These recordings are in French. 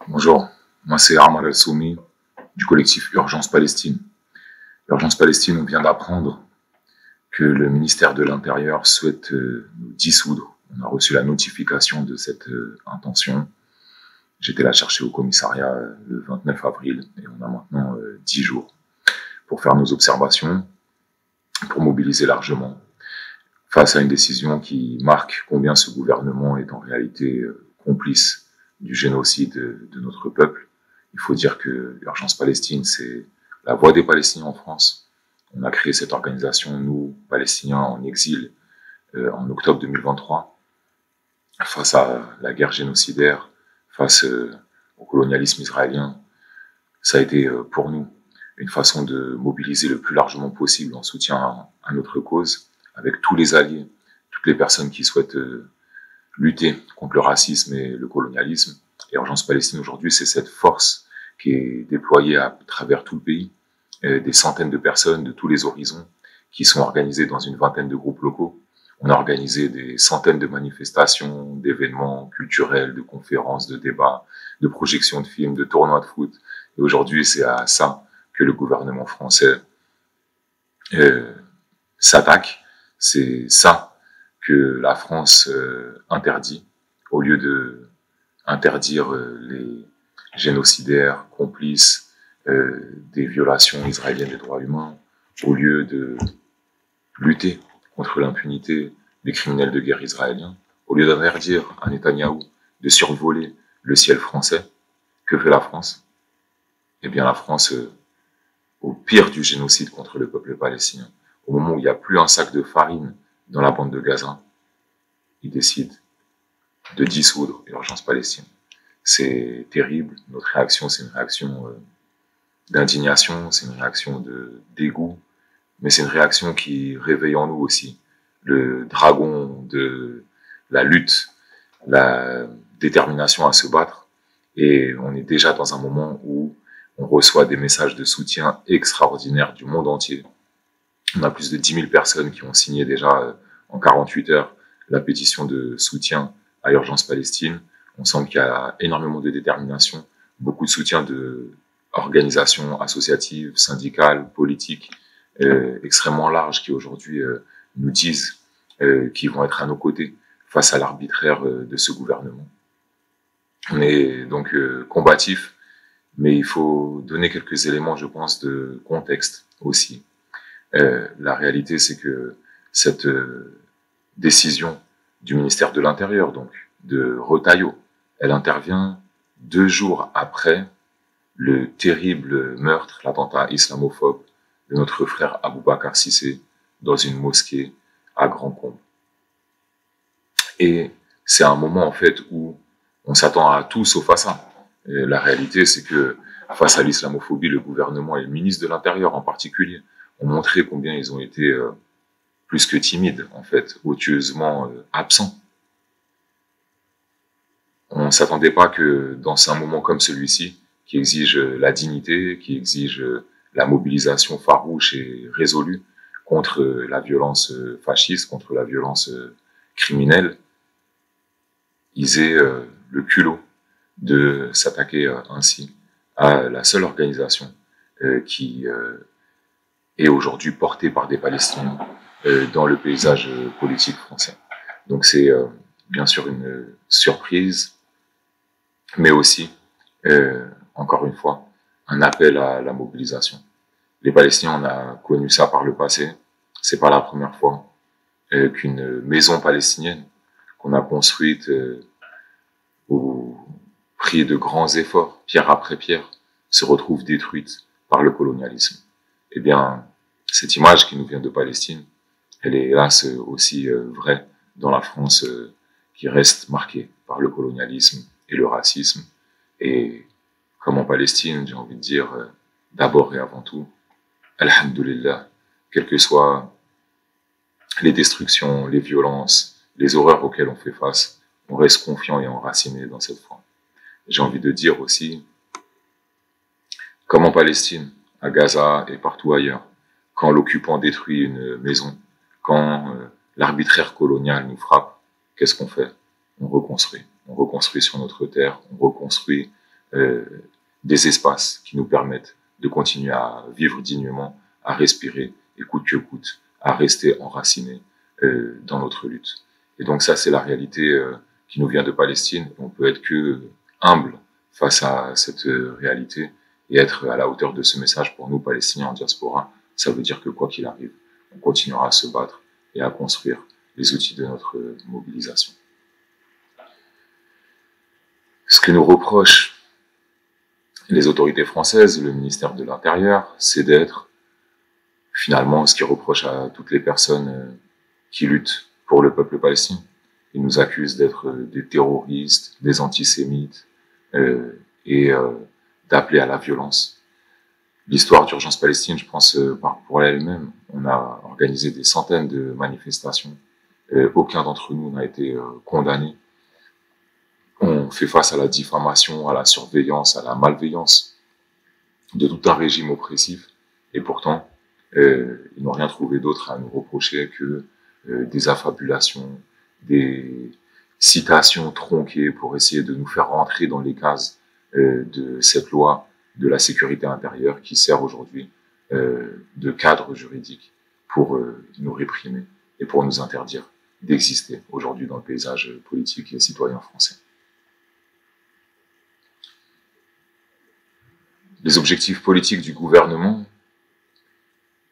Bonjour, moi c'est Armand El-Soumi du collectif Urgence Palestine. Urgence Palestine, on vient d'apprendre que le ministère de l'Intérieur souhaite nous dissoudre. On a reçu la notification de cette intention. J'étais la chercher au commissariat le 29 avril et on a maintenant 10 jours pour faire nos observations, pour mobiliser largement face à une décision qui marque combien ce gouvernement est en réalité complice du génocide de notre peuple. Il faut dire que l'Urgence Palestine, c'est la voix des Palestiniens en France. On a créé cette organisation, nous, Palestiniens en exil, en octobre 2023, face à la guerre génocidaire, face au colonialisme israélien. Ça a été pour nous une façon de mobiliser le plus largement possible en soutien à notre cause, avec tous les alliés, toutes les personnes qui souhaitent lutter contre le racisme et le colonialisme. Et Urgence Palestine aujourd'hui, c'est cette force qui est déployée à travers tout le pays, des centaines de personnes de tous les horizons qui sont organisées dans une vingtaine de groupes locaux. On a organisé des centaines de manifestations, d'événements culturels, de conférences, de débats, de projections de films, de tournois de foot. Et aujourd'hui, c'est à ça que le gouvernement français s'attaque. C'est ça que la France interdit, au lieu de interdire les génocidaires, complices des violations israéliennes des droits humains, au lieu de lutter contre l'impunité des criminels de guerre israéliens, au lieu d'interdire à Netanyahou de survoler le ciel français. Que fait la France? Eh bien, la France, au pire du génocide contre le peuple palestinien, au moment où il n'y a plus un sac de farine dans la bande de Gaza, il décide de dissoudre l'Urgence Palestine. C'est terrible. Notre réaction, c'est une réaction d'indignation, c'est une réaction de dégoût, mais c'est une réaction qui réveille en nous aussi le dragon de la lutte, la détermination à se battre. Et on est déjà dans un moment où on reçoit des messages de soutien extraordinaires du monde entier. On a plus de 10 000 personnes qui ont signé déjà en 48 heures la pétition de soutien à Urgence Palestine. On sent qu'il y a énormément de détermination, beaucoup de soutien de organisations associatives, syndicales, politiques, extrêmement larges qui aujourd'hui nous disent qu'ils vont être à nos côtés face à l'arbitraire de ce gouvernement. On est donc combatif, mais il faut donner quelques éléments, je pense, de contexte aussi. La réalité, c'est que cette décision du ministère de l'Intérieur, donc de Retailleau, elle intervient 2 jours après le terrible meurtre, l'attentat islamophobe de notre frère Aboubacar Cissé dans une mosquée à Grand-Combe. Et c'est un moment en fait où on s'attend à tout sauf à ça. Et la réalité, c'est que face à l'islamophobie, le gouvernement et le ministre de l'Intérieur en particulier ont montré combien ils ont été plus que timides, en fait, odieusement absents. On ne s'attendait pas que dans un moment comme celui-ci, qui exige la dignité, qui exige la mobilisation farouche et résolue contre la violence fasciste, contre la violence criminelle, ils aient le culot de s'attaquer ainsi à la seule organisation qui est aujourd'hui portée par des Palestiniens dans le paysage politique français. Donc c'est bien sûr une surprise, mais aussi, encore une fois, un appel à la mobilisation. Les Palestiniens, on a connu ça par le passé. C'est pas la première fois qu'une maison palestinienne qu'on a construite au prix de grands efforts, pierre après pierre, se retrouve détruite par le colonialisme. Eh bien, cette image qui nous vient de Palestine, elle est hélas aussi vraie dans la France qui reste marquée par le colonialisme et le racisme. Et comme en Palestine, j'ai envie de dire d'abord et avant tout, alhamdoulilah, quelles que soient les destructions, les violences, les horreurs auxquelles on fait face, on reste confiant et enraciné dans cette foi. J'ai envie de dire aussi, comme en Palestine, à Gaza et partout ailleurs, quand l'occupant détruit une maison, quand l'arbitraire colonial nous frappe, qu'est-ce qu'on fait? On reconstruit. On reconstruit sur notre terre, on reconstruit des espaces qui nous permettent de continuer à vivre dignement, à respirer, et coûte que coûte, à rester enracinés dans notre lutte. Et donc ça, c'est la réalité qui nous vient de Palestine. On peut être que humble face à cette réalité et être à la hauteur de ce message pour nous, Palestiniens en diaspora. Ça veut dire que quoi qu'il arrive, on continuera à se battre et à construire les outils de notre mobilisation. Ce que nous reprochent les autorités françaises, le ministère de l'Intérieur, c'est d'être finalement ce qu'ils reprochent à toutes les personnes qui luttent pour le peuple palestinien. Ils nous accusent d'être des terroristes, des antisémites et d'appeler à la violence. L'histoire d'Urgence Palestine, je pense, parle pour elle-même. On a organisé des centaines de manifestations. Aucun d'entre nous n'a été condamné. On fait face à la diffamation, à la surveillance, à la malveillance de tout un régime oppressif. Et pourtant, ils n'ont rien trouvé d'autre à nous reprocher que des affabulations, des citations tronquées pour essayer de nous faire rentrer dans les cases de cette loi de la sécurité intérieure qui sert aujourd'hui de cadre juridique pour nous réprimer et pour nous interdire d'exister aujourd'hui dans le paysage politique et citoyen français. Les objectifs politiques du gouvernement,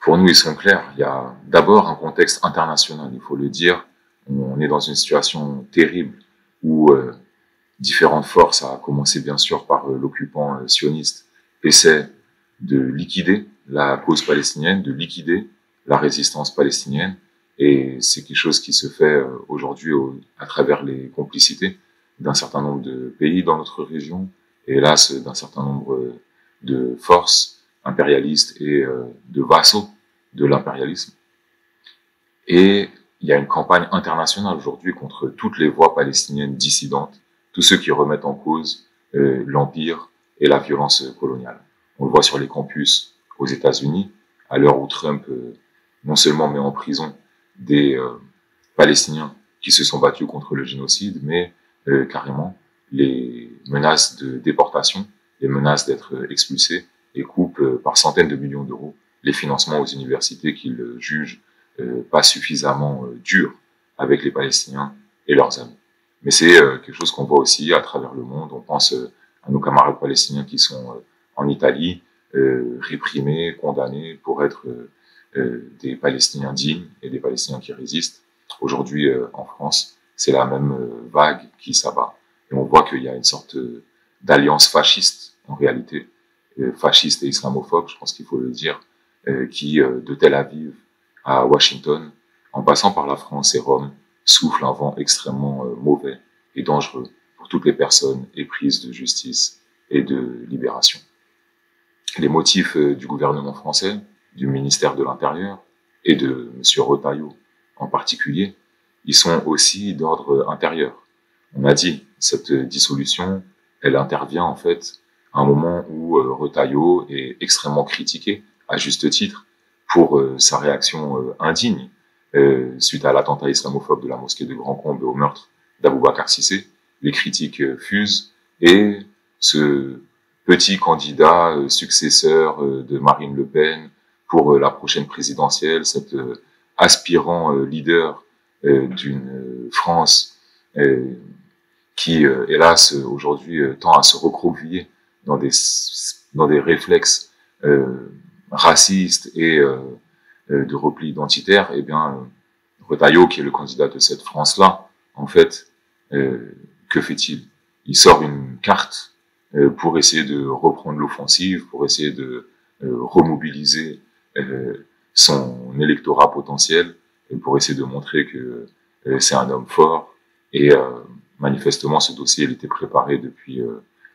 pour nous, ils sont clairs. Il y a d'abord un contexte international, il faut le dire. On est dans une situation terrible où différentes forces, à commencer bien sûr par l'occupant sioniste, essaient de liquider la cause palestinienne, de liquider la résistance palestinienne. Et c'est quelque chose qui se fait aujourd'hui à travers les complicités d'un certain nombre de pays dans notre région, et hélas d'un certain nombre de forces impérialistes et de vassaux de l'impérialisme. Et il y a une campagne internationale aujourd'hui contre toutes les voix palestiniennes dissidentes, tous ceux qui remettent en cause l'empire et la violence coloniale. On le voit sur les campus aux États-Unis, à l'heure où Trump non seulement met en prison des Palestiniens qui se sont battus contre le génocide, mais carrément les menaces de déportation, les menaces d'être expulsés, et coupe par centaines de millions d'euros les financements aux universités qu'il juge pas suffisamment durs avec les Palestiniens et leurs amis. Mais c'est quelque chose qu'on voit aussi à travers le monde. On pense à nos camarades palestiniens qui sont en Italie, réprimés, condamnés pour être des Palestiniens dignes et des Palestiniens qui résistent. Aujourd'hui, en France, c'est la même vague qui s'abat. Et on voit qu'il y a une sorte d'alliance fasciste, en réalité, fasciste et islamophobe, je pense qu'il faut le dire, qui, de Tel Aviv à Washington, en passant par la France et Rome, souffle un vent extrêmement mauvais et dangereux pour toutes les personnes éprises de justice et de libération. Les motifs du gouvernement français, du ministère de l'Intérieur et de M. Retailleau en particulier, ils sont aussi d'ordre intérieur. On a dit, cette dissolution, elle intervient en fait à un moment où Retailleau est extrêmement critiqué, à juste titre, pour sa réaction indigne suite à l'attentat islamophobe de la mosquée de Grand Combe et au meurtre d'Aboubacar Cissé. Les critiques fusent et ce petit candidat successeur de Marine Le Pen pour la prochaine présidentielle, cet aspirant leader d'une France qui, hélas, aujourd'hui tend à se recroqueviller dans des réflexes racistes et de repli identitaire, eh bien, Retailleau, qui est le candidat de cette France-là, en fait, que fait-il? Il sort une carte pour essayer de reprendre l'offensive, pour essayer de remobiliser son électorat potentiel, et pour essayer de montrer que c'est un homme fort. Et manifestement, ce dossier, il était préparé depuis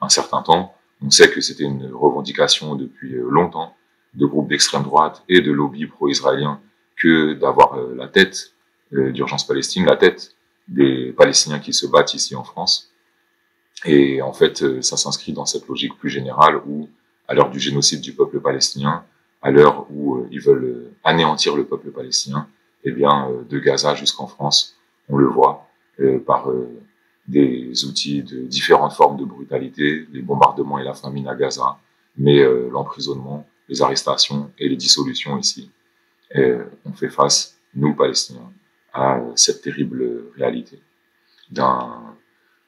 un certain temps. On sait que c'était une revendication depuis longtemps de groupes d'extrême droite et de lobbies pro-israéliens que d'avoir la tête d'Urgence Palestine, la tête des Palestiniens qui se battent ici en France. Et en fait, ça s'inscrit dans cette logique plus générale où, à l'heure du génocide du peuple palestinien, à l'heure où ils veulent anéantir le peuple palestinien, eh bien, de Gaza jusqu'en France, on le voit par des outils de différentes formes de brutalité, les bombardements et la famine à Gaza, mais l'emprisonnement, les arrestations et les dissolutions ici. Et on fait face, nous, Palestiniens, à cette terrible réalité d'un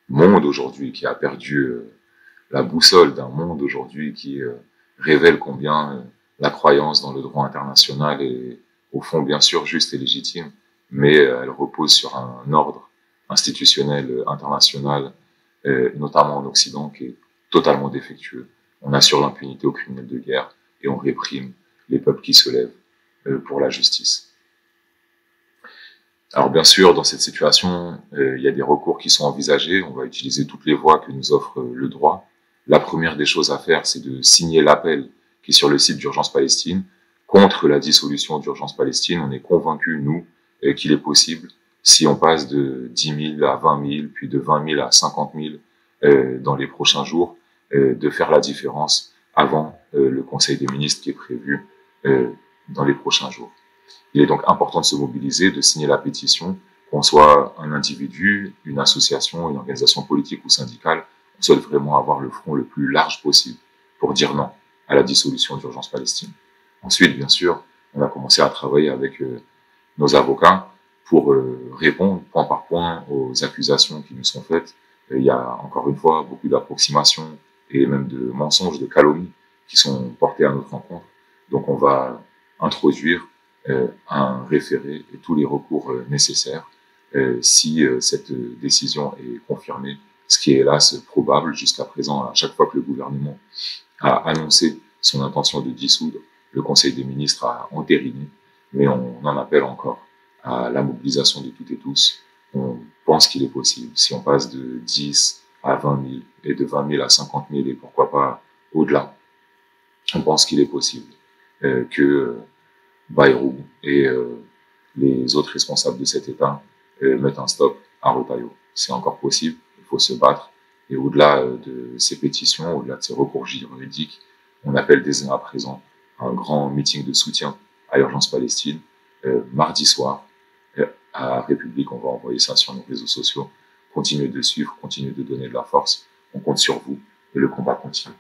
monde aujourd'hui qui a perdu la boussole, d'un monde aujourd'hui qui révèle combien la croyance dans le droit international est au fond bien sûr juste et légitime, mais elle repose sur un ordre institutionnel international, notamment en Occident, qui est totalement défectueux. On assure l'impunité aux criminels de guerre et on réprime les peuples qui se lèvent pour la justice. Alors bien sûr, dans cette situation, il y a des recours qui sont envisagés. On va utiliser toutes les voies que nous offre le droit. La première des choses à faire, c'est de signer l'appel qui est sur le site d'Urgence Palestine contre la dissolution d'Urgence Palestine. On est convaincus, nous, qu'il est possible, si on passe de 10 000 à 20 000, puis de 20 000 à 50 000 dans les prochains jours, de faire la différence avant le Conseil des ministres qui est prévu dans les prochains jours. Il est donc important de se mobiliser, de signer la pétition, qu'on soit un individu, une association, une organisation politique ou syndicale, on souhaite vraiment avoir le front le plus large possible pour dire non à la dissolution d'Urgence Palestine. Ensuite, bien sûr, on a commencé à travailler avec nos avocats pour répondre point par point aux accusations qui nous sont faites. Il y a encore une fois beaucoup d'approximations et même de mensonges, de calomnies qui sont portés à notre encontre. Donc on va introduire un référé et tous les recours nécessaires si cette décision est confirmée, ce qui est hélas probable jusqu'à présent. À chaque fois que le gouvernement a annoncé son intention de dissoudre, le Conseil des ministres a entériné, mais on en appelle encore à la mobilisation de toutes et tous. On pense qu'il est possible, si on passe de 10 à 20 000 et de 20 000 à 50 000 et pourquoi pas au-delà, on pense qu'il est possible que Bayrou et les autres responsables de cet État mettent un stop à Rotaillot. C'est encore possible, il faut se battre. Et au-delà de ces pétitions, au-delà de ces recours juridiques, on appelle dès à présent un grand meeting de soutien à Urgence Palestine, mardi soir, à République. On va envoyer ça sur nos réseaux sociaux. Continuez de suivre, continuez de donner de la force. On compte sur vous et le combat continue.